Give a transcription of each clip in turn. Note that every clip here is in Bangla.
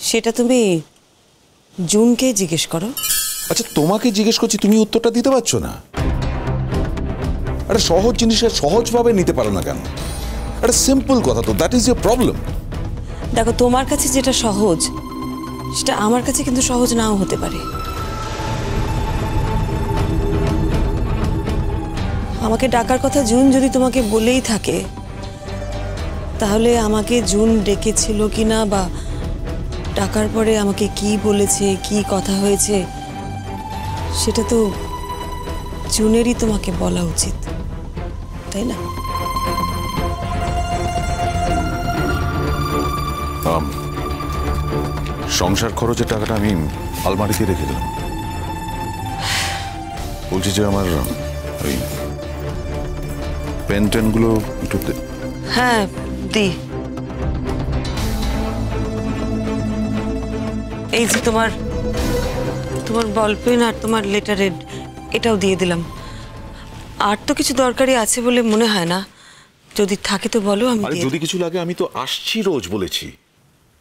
সেটা তুমি জুনকে জিজ্ঞেস করো। আচ্ছা তোমাকে জিজ্ঞেস করছি, তুমি উত্তরটা দিতে পারছো না? একটা সহজ জিনিসকে সহজভাবে নিতে পারো না কেন? একটা সিম্পল কথা তো, দ্যাট ইজ ইয়োর প্রবলেম। দেখো তোমার কাছে যেটা সহজ সেটা আমার কাছে কিন্তু সহজ নাও হতে পারে। আমাকে ডাকার কথা জুন যদি তোমাকে বলেই থাকে, তাহলে আমাকে জুন ডেকেছিল কিনা বা ডাকার পরে আমাকে কি বলেছে, কি কথা হয়েছে, সেটা তো জুনেরই তোমাকে বলা উচিত, তাই না? সংসার খরচের টাকাটা আমি আলমারিতে রেখে দিলাম। বলছি যে আমার ওই পেন টেন গুলো একটু। হ্যাঁ দি, এই যে তোমার বল পেন আর তোমার লেটার হেড, এটাও দিয়ে দিলাম। আর তো কিছু দরকারি আছে বলে মনে হয় না, যদি থাকে তো বলো। আমি যদি কিছু লাগে আমি তো আসছি রোজ, বলেছি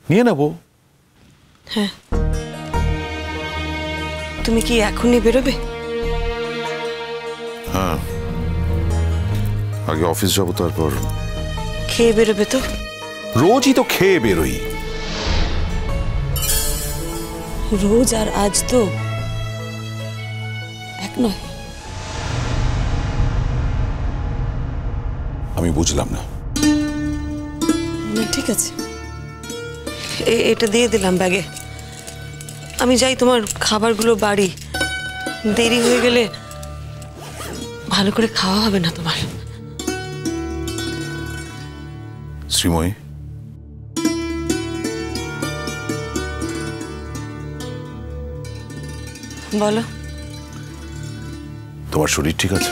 নিয়ে নেবো। হ্যাঁ, তুমি কি এখনই বেরোবে? হ্যাঁ, আগে অফিস যাবো, তারপর খেয়ে বেরোবে তো? রোজই তো খেয়ে বেরোই। রোজ আর আজ তো এক নয়। আমি বুঝলাম না। ঠিক আছে, এটা দিয়ে দিলাম ব্যাগে। আমি যাই, তোমার খাবারগুলো বাড়ি, দেরি হয়ে গেলে ভালো করে খাওয়া হবে না তোমার। শ্রীময়ী, বলো। তোমার শরীর ঠিক আছে?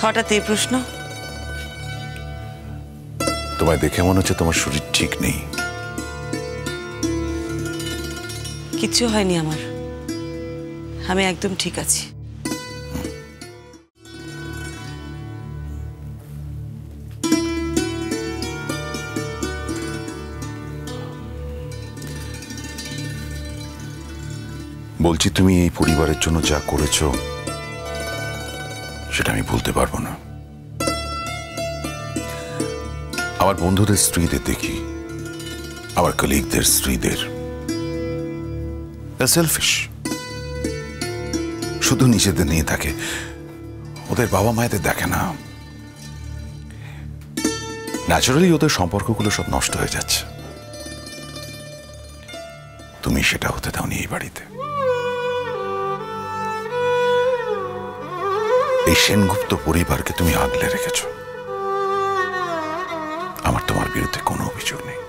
হঠাৎ এই প্রশ্ন? তোমায় দেখে মনে হচ্ছে তোমার শরীর ঠিক নেই। কিচ্ছু হয়নি আমার, আমি একদম ঠিক আছি। বলছি, তুমি এই পরিবারের জন্য যা করেছো সেটা আমি ভুলতে পারবো না। আমার বন্ধুদের স্ত্রীদের দেখি, আমার কলিগদের স্ত্রীদের, সেলফিশ, শুধু নিজেদের নিয়ে থাকে, ওদের বাবা মায়েদের দেখে না। ন্যাচারালি ওদের সম্পর্কগুলো সব নষ্ট হয়ে যাচ্ছে। তুমি সেটা হতে দাওনি এই বাড়িতে। এই সেনগুপ্ত পরিবারকে তুমি আগলে রেখেছ। আমার তোমার বিরুদ্ধে কোনো অভিযোগ নেই।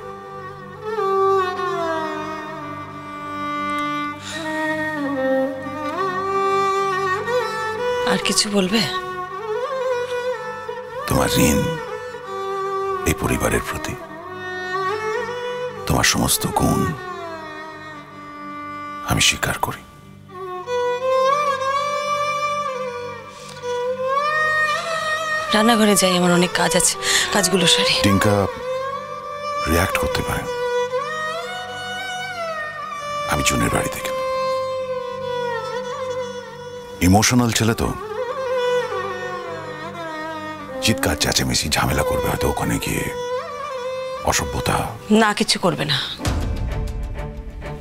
আর কিছু বলবে? তোমার ঋণ এই পরিবারের প্রতি, তোমার সমস্ত গুণ আমি স্বীকার করি। রান্নাঘরে যাই, আমার অনেক কাজ আছে, কাজগুলো সারি। টিঙ্কা রিয়াক্ট করতে পারে, আমি জুনের বাড়ি থেকে। ইমোশনাল ছেলে তো, চিৎকার চেঁচামেচি ঝামেলা করবে হয়তো ওখানে গিয়ে, অসভ্যতা। না, কিছু করবে না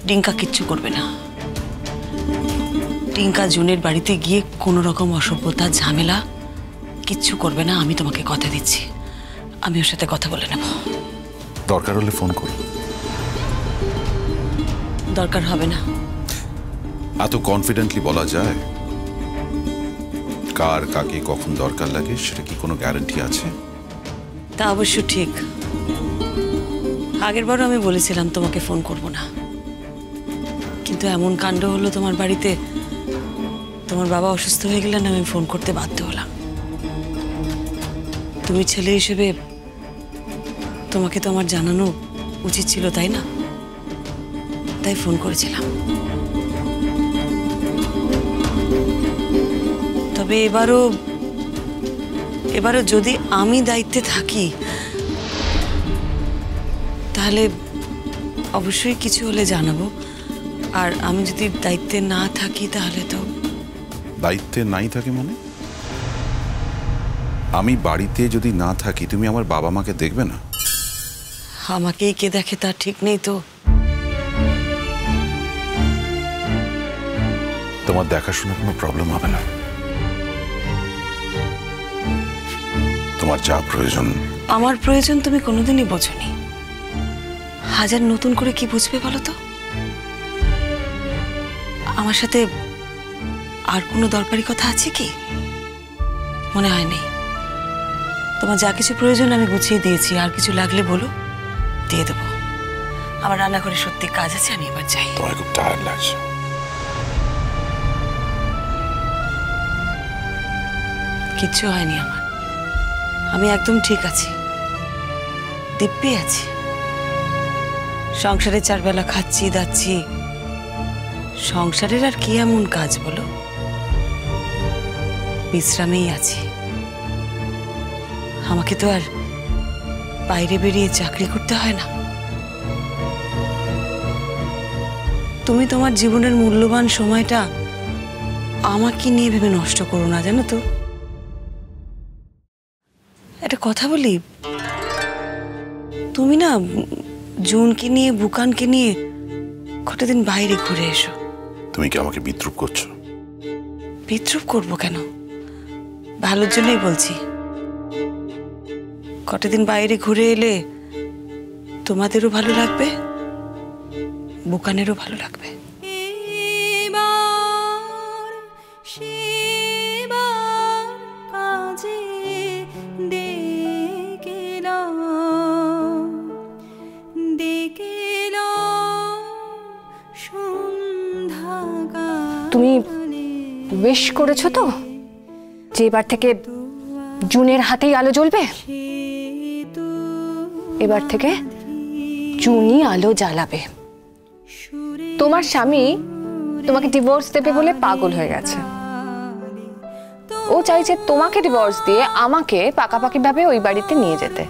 টিঙ্কা, কিচ্ছু করবে না। টিঙ্কা জুনের বাড়িতে গিয়ে কোনো রকম অসভ্যতা ঝামেলা কিচ্ছু করবে না, আমি তোমাকে কথা দিচ্ছি। আমি ওর সাথে কথা বলে নেব। দরকার হলে ফোন করো। দরকার হবে না। এত কনফিডেন্টলি বলা যায়? কার কাকে কখন দরকার লাগে সেটা কি কোনো গ্যারান্টি আছে? তা অবশ্য ঠিক। আগের বারও আমি বলেছিলাম তোমাকে ফোন করব না, কিন্তু এমন কাণ্ড হলো তোমার বাড়িতে, তোমার বাবা অসুস্থ হয়ে গেলেন, আমি ফোন করতে বাধ্য হলাম। তুমি ছেলে হিসেবে তোমাকে তো আমার জানানো উচিত ছিল, তাই না? তাই ফোন করেছিলাম। তবে এবারও যদি আমি দায়িত্বে থাকি, তাহলে অবশ্যই কিছু হলে জানাবো। আর আমি যদি দায়িত্বে না থাকি তাহলে তো। দায়িত্বে নাই থাকে মানে? আমি বাড়িতে যদি না থাকি তুমি আমার বাবা মাকে দেখবে না? আমাকেই কে দেখে তা ঠিক নেই তো। তোমার দেখাশোনার কোনো প্রবলেম হবে না। তোমার যা প্রয়োজন। আমার প্রয়োজন তুমি কোনোদিনই বোঝোনি। হাজার নতুন করে কি বুঝবে বলো তো? আমার সাথে আর কোনো দরকারি কথা আছে কি? মনে হয় নেই। তোমার যা কিছু প্রয়োজন আমি গুছিয়ে দিয়েছি, আর কিছু লাগলে বলো, দিয়ে দেবো। আমার রান্নাঘরে সত্যি কাজ আছে, আমি এবার যাই। তোমার খুব টায়ার্ড লাগছে। কিচ্ছু হয়নি আমার, আমি একদম ঠিক আছি, দিব্যি আছি। সংসারে 4 বেলা খাচ্ছি দাচ্ছি। সংসারের আর কি এমন কাজ বলো? বিশ্রামেই আছি। আমাকে তো আর বাইরে বেরিয়ে চাকরি করতে হয় না। তুমি তোমার জীবনের মূল্যবান সময়টা আমাকে নিয়ে ভেবে নষ্ট করো না, জানো তো। একটা কথা বলি, তুমি না জুনকে নিয়ে বুকানকে নিয়ে কটা দিন বাইরে ঘুরে এসো। তুমি কি আমাকে বিদ্রুপ করছো? বিদ্রুপ করবো কেন? ভালোর জন্যই বলছি। কটা দিন বাইরে ঘুরে এলে তোমাদেরও ভালো লাগবে, বুকানেরও ভালো লাগবে। তুমি উইশ করেছো তো যে এবার থেকে জুনের হাতেই আলো জ্বলবে? এবার থেকে জুনই আলো জ্বালাবে। তোমার স্বামী তোমাকে ডিভোর্স দেবে বলে পাগল হয়ে গেছে। ও চাইছে তোমাকে ডিভোর্স দিয়ে আমাকে পাকাপাকি ভাবে ওই বাড়িতে নিয়ে যেতে।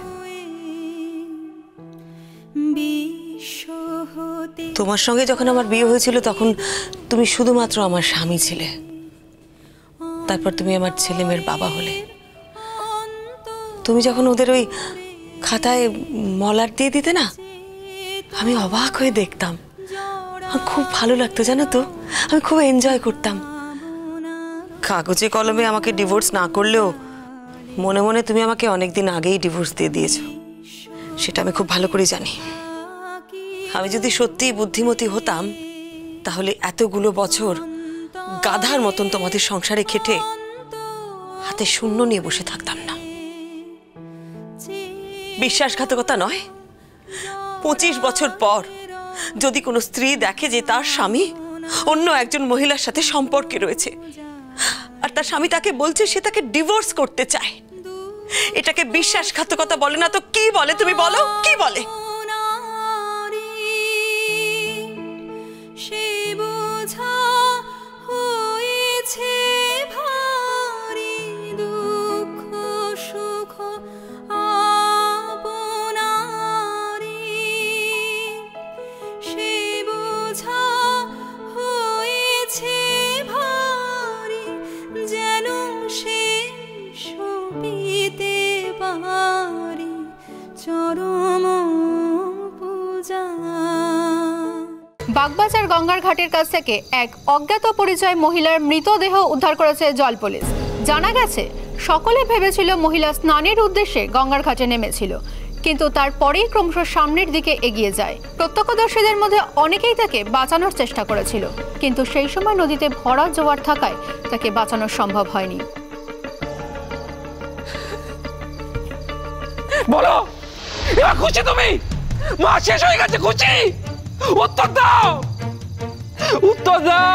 তোমার সঙ্গে যখন আমার বিয়ে হয়েছিল তখন তুমি শুধুমাত্র আমার স্বামী ছিলে। তারপর তুমি আমার ছেলে মেয়ের বাবা হলে। তুমি যখন ওদের ওই খাতায় মলার দিয়ে দিতে না, আমি অবাক হয়ে দেখতাম। আমার খুব ভালো লাগতো, জানো তো। আমি খুব এনজয় করতাম। কাগজে কলমে আমাকে ডিভোর্স না করলেও মনে মনে তুমি আমাকে অনেকদিন আগেই ডিভোর্স দিয়ে দিয়েছো, সেটা আমি খুব ভালো করে জানি। আমি যদি সত্যিই বুদ্ধিমতী হতাম তাহলে এতগুলো বছর গাধার মতন তোমাদের সংসারে খেটে হাতে শূন্য নিয়ে বসে থাকতাম না। বিশ্বাসঘাতকতা নয়, 25 বছর পর যদি কোনো স্ত্রী দেখে যে তার স্বামী অন্য একজন মহিলার সাথে সম্পর্কে রয়েছে আর তার স্বামী তাকে বলছে সে তাকে ডিভোর্স করতে চায়, এটাকে বিশ্বাসঘাতকতা বলে না তো কি বলে? তুমি বলো, কি বলে? বাগবাজার গঙ্গার ঘাটের কাছ থেকে এক অজ্ঞাত পরিচয় মহিলার মৃতদেহ উদ্ধার করেছে জল পুলিশ। জানা গেছে সকলে ভেবেছিল মহিলা স্নানের উদ্দেশ্যে গঙ্গার ঘাটে নেমেছিল, কিন্তু তারপরেই ক্রমশ সামনের দিকে এগিয়ে যায়। প্রত্যক্ষদর্শীদের মধ্যে অনেকেই তাকে বাঁচানোর চেষ্টা করেছিল, কিন্তু সেই সময় নদীতে ভরা জোয়ার থাকায় তাকে বাঁচানো সম্ভব হয়নি। বলো, এবার খুশি তুমি? মা শেষ হয়ে গেছে খুশি? উত্তর দাও, উত্তর দাও।